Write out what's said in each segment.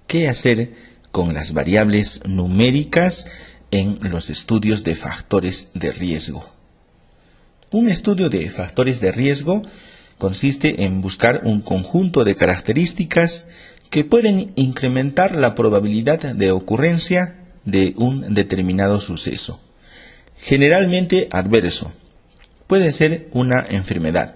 ¿Qué hacer con las variables numéricas en los estudios de factores de riesgo? Un estudio de factores de riesgo consiste en buscar un conjunto de características que pueden incrementar la probabilidad de ocurrencia de un determinado suceso, generalmente adverso. Puede ser una enfermedad.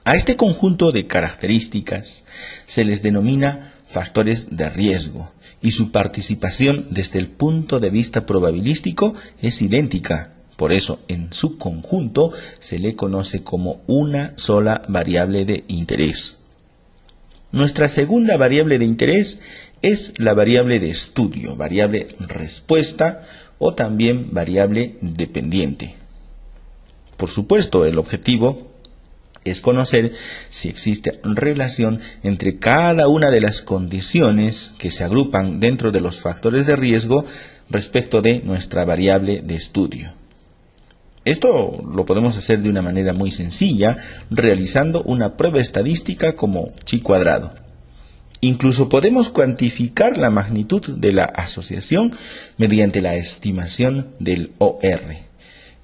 A este conjunto de características se les denomina factores de riesgo y su participación desde el punto de vista probabilístico es idéntica. Por eso, en su conjunto se le conoce como una sola variable de interés. Nuestra segunda variable de interés es la variable de estudio, variable respuesta o también variable dependiente. Por supuesto, el objetivo es conocer si existe relación entre cada una de las condiciones que se agrupan dentro de los factores de riesgo respecto de nuestra variable de estudio. Esto lo podemos hacer de una manera muy sencilla, realizando una prueba estadística como chi cuadrado. Incluso podemos cuantificar la magnitud de la asociación mediante la estimación del OR.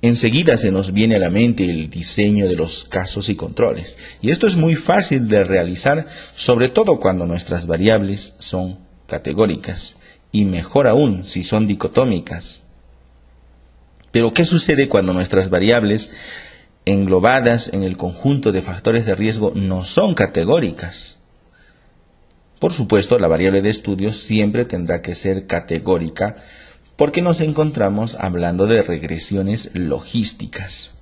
Enseguida se nos viene a la mente el diseño de los casos y controles. Y esto es muy fácil de realizar, sobre todo cuando nuestras variables son categóricas, y mejor aún si son dicotómicas. Pero ¿qué sucede cuando nuestras variables englobadas en el conjunto de factores de riesgo no son categóricas? Por supuesto, la variable de estudio siempre tendrá que ser categórica porque nos encontramos hablando de regresiones logísticas.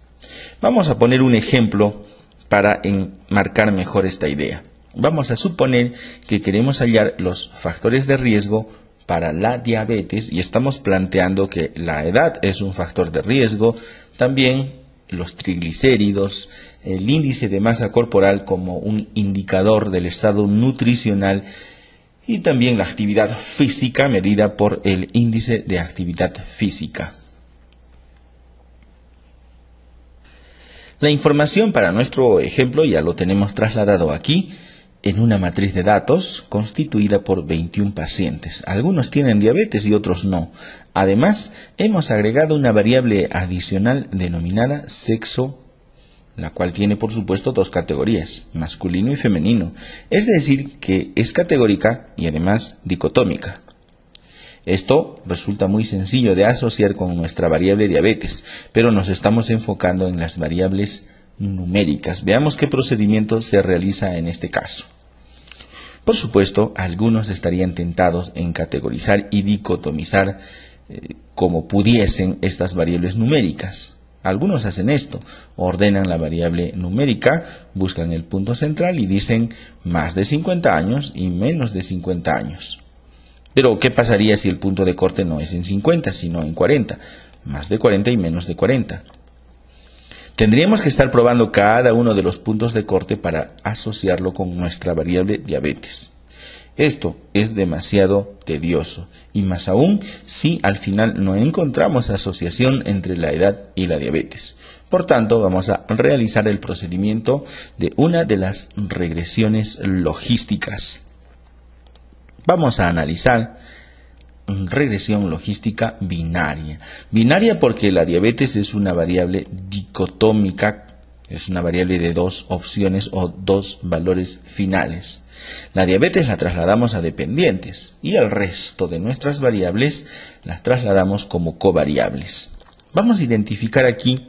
Vamos a poner un ejemplo para enmarcar mejor esta idea. Vamos a suponer que queremos hallar los factores de riesgo para la diabetes y estamos planteando que la edad es un factor de riesgo, también los triglicéridos, el índice de masa corporal como un indicador del estado nutricional y también la actividad física medida por el índice de actividad física. La información para nuestro ejemplo ya lo tenemos trasladado aquí en una matriz de datos constituida por 21 pacientes. Algunos tienen diabetes y otros no. Además, hemos agregado una variable adicional denominada sexo, la cual tiene por supuesto dos categorías, masculino y femenino. Es decir, que es categórica y además dicotómica. Esto resulta muy sencillo de asociar con nuestra variable diabetes, pero nos estamos enfocando en las variables numéricas. Veamos qué procedimiento se realiza en este caso. Por supuesto, algunos estarían tentados en categorizar y dicotomizar como pudiesen estas variables numéricas. Algunos hacen esto, ordenan la variable numérica, buscan el punto central y dicen más de 50 años y menos de 50 años. Pero, ¿qué pasaría si el punto de corte no es en 50, sino en 40? Más de 40 y menos de 40. Tendríamos que estar probando cada uno de los puntos de corte para asociarlo con nuestra variable diabetes. Esto es demasiado tedioso, y más aún si al final no encontramos asociación entre la edad y la diabetes. Por tanto, vamos a realizar el procedimiento de una de las regresiones logísticas. Vamos a analizar regresión logística binaria. Binaria porque la diabetes es una variable dicotómica, es una variable de dos opciones o dos valores finales. La diabetes la trasladamos a dependientes y el resto de nuestras variables las trasladamos como covariables. Vamos a identificar aquí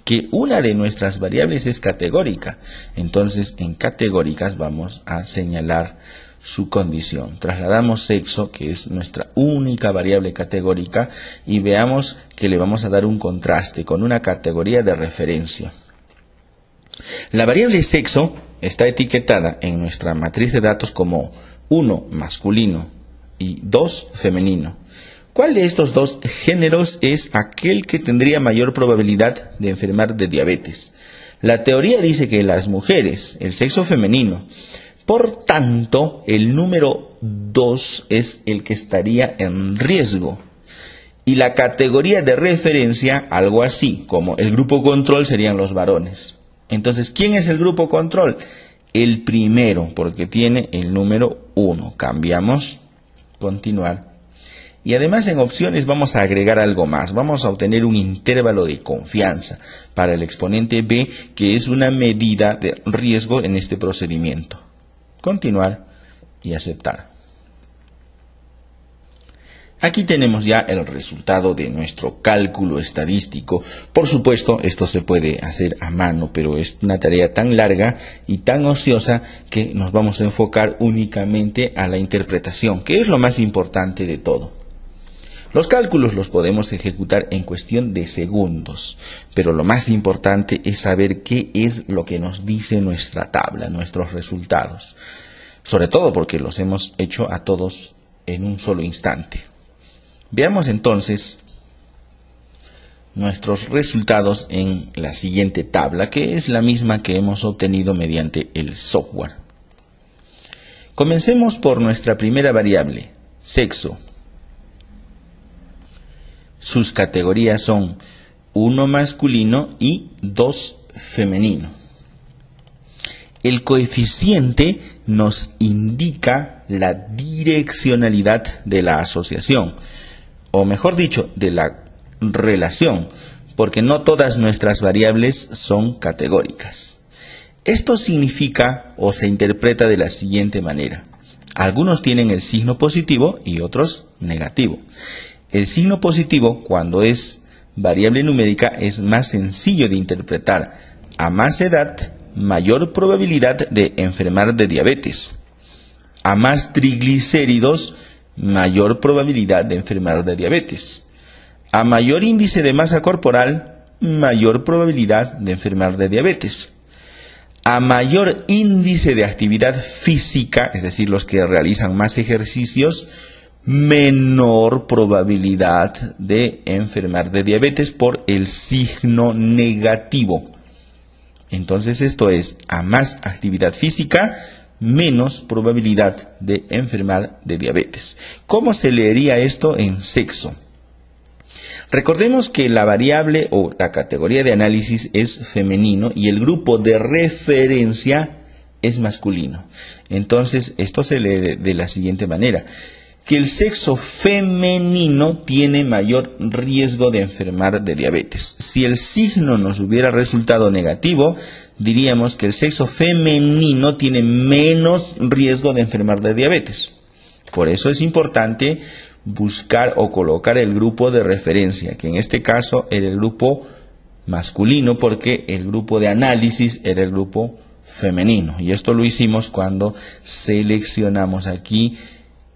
que una de nuestras variables es categórica. Entonces, en categóricas vamos a señalar su condición. Trasladamos sexo, que es nuestra única variable categórica, y veamos que le vamos a dar un contraste con una categoría de referencia. La variable sexo está etiquetada en nuestra matriz de datos como 1 masculino y 2 femenino. ¿Cuál de estos dos géneros es aquel que tendría mayor probabilidad de enfermar de diabetes? La teoría dice que las mujeres, el sexo femenino. Por tanto, el número 2 es el que estaría en riesgo. Y la categoría de referencia, algo así, como el grupo control serían los varones. Entonces, ¿quién es el grupo control? el primero, porque tiene el número 1. Cambiamos, continuar. Y además en opciones vamos a agregar algo más. Vamos a obtener un intervalo de confianza para el exponente b, que es una medida de riesgo en este procedimiento. Continuar y aceptar. Aquí tenemos ya el resultado de nuestro cálculo estadístico. Por supuesto, esto se puede hacer a mano, pero es una tarea tan larga y tan ociosa que nos vamos a enfocar únicamente a la interpretación, que es lo más importante de todo. Los cálculos los podemos ejecutar en cuestión de segundos, pero lo más importante es saber qué es lo que nos dice nuestra tabla, nuestros resultados. Sobre todo porque los hemos hecho a todos en un solo instante. Veamos entonces nuestros resultados en la siguiente tabla, que es la misma que hemos obtenido mediante el software. Comencemos por nuestra primera variable, sexo. Sus categorías son 1 masculino y 2 femenino. El coeficiente nos indica la direccionalidad de la asociación, o mejor dicho, de la relación, porque no todas nuestras variables son categóricas. Esto significa o se interpreta de la siguiente manera. Algunos tienen el signo positivo y otros negativo. El signo positivo, cuando es variable numérica, es más sencillo de interpretar. A más edad, mayor probabilidad de enfermar de diabetes. A más triglicéridos, mayor probabilidad de enfermar de diabetes. A mayor índice de masa corporal, mayor probabilidad de enfermar de diabetes. A mayor índice de actividad física, es decir, los que realizan más ejercicios, menor probabilidad de enfermar de diabetes por el signo negativo. Entonces esto es, a más actividad física, menos probabilidad de enfermar de diabetes. ¿Cómo se leería esto en sexo? Recordemos que la variable o la categoría de análisis es femenino y el grupo de referencia es masculino. Entonces esto se lee de la siguiente manera: que el sexo femenino tiene mayor riesgo de enfermar de diabetes. Si el signo nos hubiera resultado negativo, diríamos que el sexo femenino tiene menos riesgo de enfermar de diabetes. Por eso es importante buscar o colocar el grupo de referencia, que en este caso era el grupo masculino, porque el grupo de análisis era el grupo femenino. Y esto lo hicimos cuando seleccionamos aquí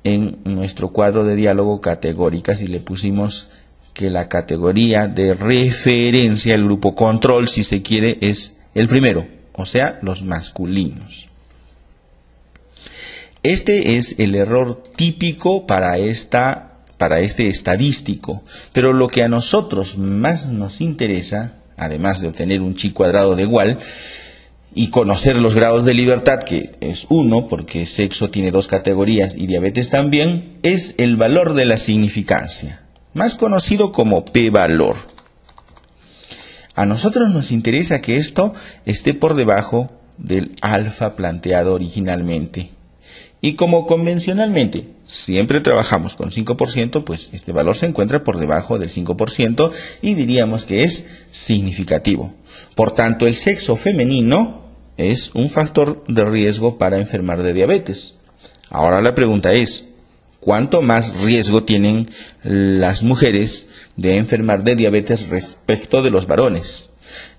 en nuestro cuadro de diálogo categóricas y le pusimos que la categoría de referencia, el grupo control, si se quiere, es el primero, o sea, los masculinos. Este es el error típico para este estadístico, pero lo que a nosotros más nos interesa, además de obtener un chi cuadrado de igual, y conocer los grados de libertad, que es 1, porque sexo tiene 2 categorías y diabetes también, es el valor de la significancia, más conocido como p-valor. A nosotros nos interesa que esto esté por debajo del alfa planteado originalmente. Y como convencionalmente siempre trabajamos con 5%, pues este valor se encuentra por debajo del 5% y diríamos que es significativo. Por tanto, el sexo femenino es un factor de riesgo para enfermar de diabetes. Ahora la pregunta es, ¿cuánto más riesgo tienen las mujeres de enfermar de diabetes respecto de los varones?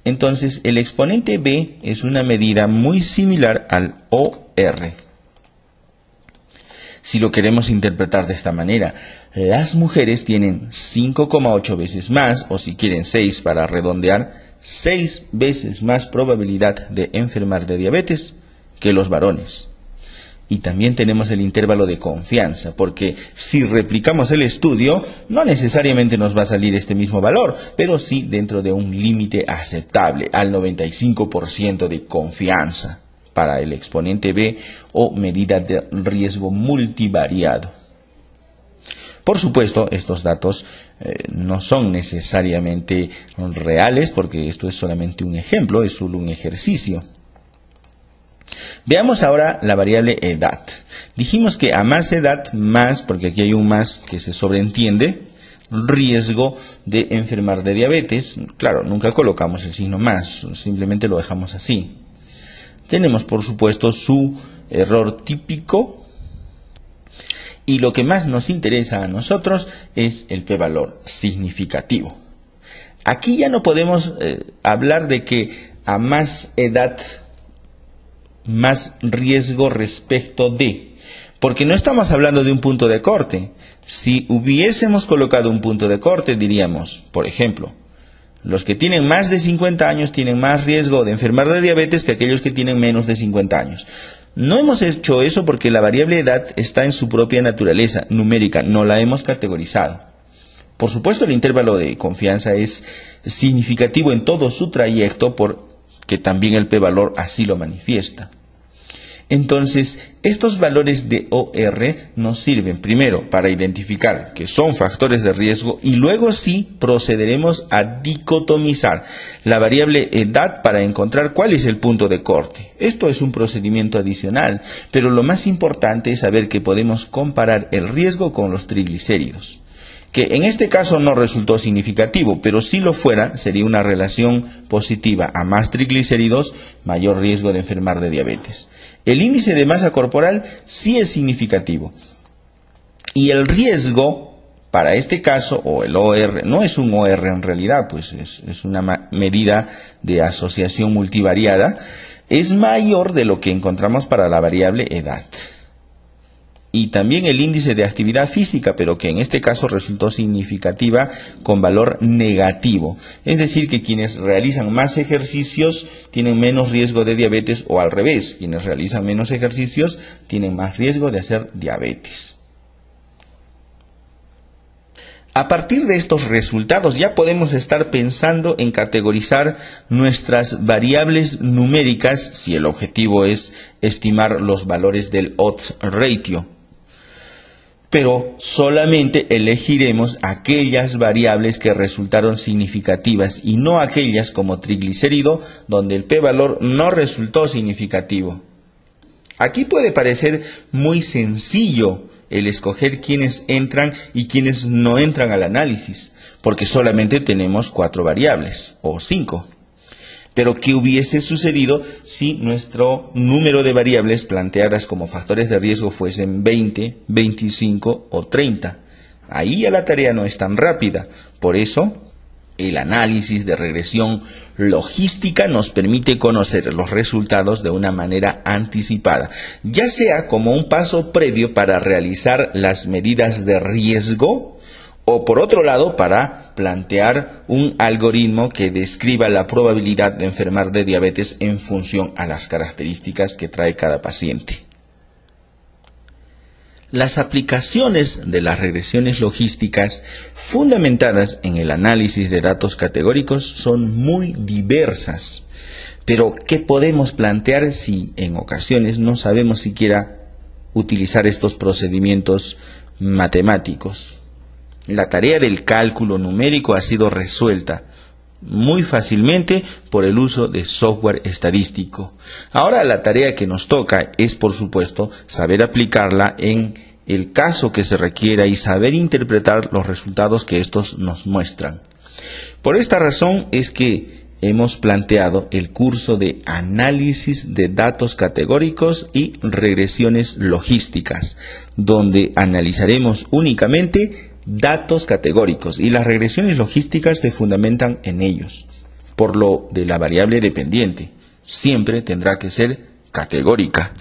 Entonces, el exponente B es una medida muy similar al OR. Si lo queremos interpretar de esta manera, las mujeres tienen 5,8 veces más, o si quieren 6 para redondear, 6 veces más probabilidad de enfermar de diabetes que los varones. Y también tenemos el intervalo de confianza, porque si replicamos el estudio, no necesariamente nos va a salir este mismo valor, pero sí dentro de un límite aceptable, al 95% de confianza para el exponente B o medida de riesgo multivariado. Por supuesto, estos datos no son necesariamente reales, porque esto es solamente un ejemplo, es solo un ejercicio. Veamos ahora la variable edad. Dijimos que a más edad, más, porque aquí hay un más que se sobreentiende, riesgo de enfermar de diabetes. Claro, nunca colocamos el signo más, simplemente lo dejamos así. Tenemos, por supuesto, su error típico. Y lo que más nos interesa a nosotros es el p-valor significativo. Aquí ya no podemos hablar de que a más edad, más riesgo respecto de, porque no estamos hablando de un punto de corte. Si hubiésemos colocado un punto de corte, diríamos, por ejemplo, los que tienen más de 50 años tienen más riesgo de enfermar de diabetes que aquellos que tienen menos de 50 años. No hemos hecho eso porque la variable edad está en su propia naturaleza numérica, no la hemos categorizado. Por supuesto, el intervalo de confianza es significativo en todo su trayecto porque también el p-valor así lo manifiesta. Entonces, estos valores de OR nos sirven primero para identificar que son factores de riesgo y luego sí procederemos a dicotomizar la variable edad para encontrar cuál es el punto de corte. Esto es un procedimiento adicional, pero lo más importante es saber que podemos comparar el riesgo con los triglicéridos, que en este caso no resultó significativo, pero si lo fuera, sería una relación positiva. A más triglicéridos, mayor riesgo de enfermar de diabetes. El índice de masa corporal sí es significativo. Y el riesgo, para este caso, o el OR, no es un OR en realidad, pues es una medida de asociación multivariada, es mayor de lo que encontramos para la variable edad. Y también el índice de actividad física, pero que en este caso resultó significativa con valor negativo. Es decir, que quienes realizan más ejercicios tienen menos riesgo de diabetes, o al revés, quienes realizan menos ejercicios tienen más riesgo de hacer diabetes. A partir de estos resultados ya podemos estar pensando en categorizar nuestras variables numéricas si el objetivo es estimar los valores del odds ratio. Pero solamente elegiremos aquellas variables que resultaron significativas y no aquellas como triglicérido donde el p-valor no resultó significativo. Aquí puede parecer muy sencillo el escoger quiénes entran y quiénes no entran al análisis, porque solamente tenemos 4 variables o 5. Pero ¿qué hubiese sucedido si nuestro número de variables planteadas como factores de riesgo fuesen 20, 25 o 30? Ahí ya la tarea no es tan rápida. Por eso, el análisis de regresión logística nos permite conocer los resultados de una manera anticipada, ya sea como un paso previo para realizar las medidas de riesgo, o por otro lado, para plantear un algoritmo que describa la probabilidad de enfermar de diabetes en función a las características que trae cada paciente. Las aplicaciones de las regresiones logísticas fundamentadas en el análisis de datos categóricos son muy diversas. Pero, ¿qué podemos plantear si en ocasiones no sabemos siquiera utilizar estos procedimientos matemáticos? La tarea del cálculo numérico ha sido resuelta muy fácilmente por el uso de software estadístico. Ahora la tarea que nos toca es, por supuesto, saber aplicarla en el caso que se requiera y saber interpretar los resultados que estos nos muestran. Por esta razón es que hemos planteado el curso de análisis de datos categóricos y regresiones logísticas, donde analizaremos únicamente datos categóricos y las regresiones logísticas se fundamentan en ellos. Por lo de la variable dependiente, siempre tendrá que ser categórica.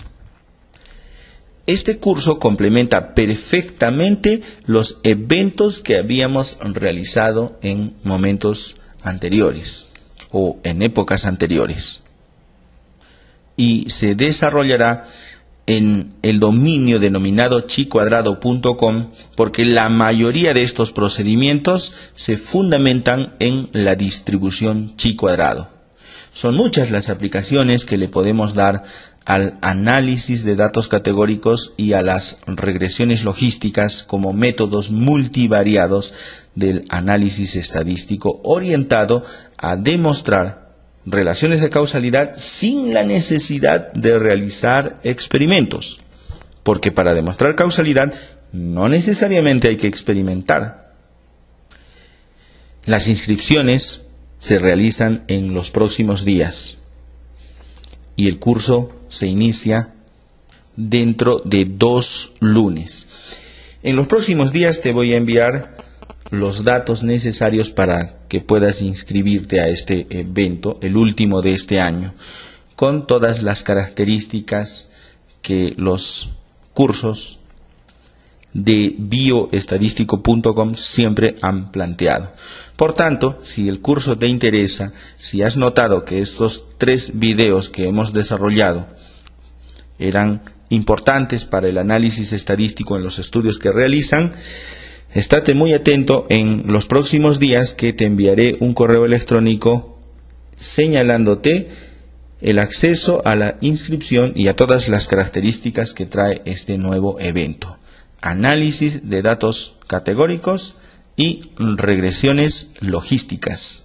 Este curso complementa perfectamente los eventos que habíamos realizado en momentos anteriores o en épocas anteriores y se desarrollará en el dominio denominado chicuadrado.com, porque la mayoría de estos procedimientos se fundamentan en la distribución chi cuadrado. Son muchas las aplicaciones que le podemos dar al análisis de datos categóricos y a las regresiones logísticas como métodos multivariados del análisis estadístico orientado a demostrar relaciones de causalidad sin la necesidad de realizar experimentos, porque para demostrar causalidad no necesariamente hay que experimentar. Las inscripciones se realizan en los próximos días y el curso se inicia dentro de 2 lunes. En los próximos días te voy a enviar los datos necesarios para que puedas inscribirte a este evento, el último de este año, con todas las características que los cursos de bioestadístico.com siempre han planteado. Por tanto, si el curso te interesa, si has notado que estos 3 videos que hemos desarrollado eran importantes para el análisis estadístico en los estudios que realizan, estate muy atento en los próximos días, que te enviaré un correo electrónico señalándote el acceso a la inscripción y a todas las características que trae este nuevo evento. Análisis de datos categóricos y regresiones logísticas.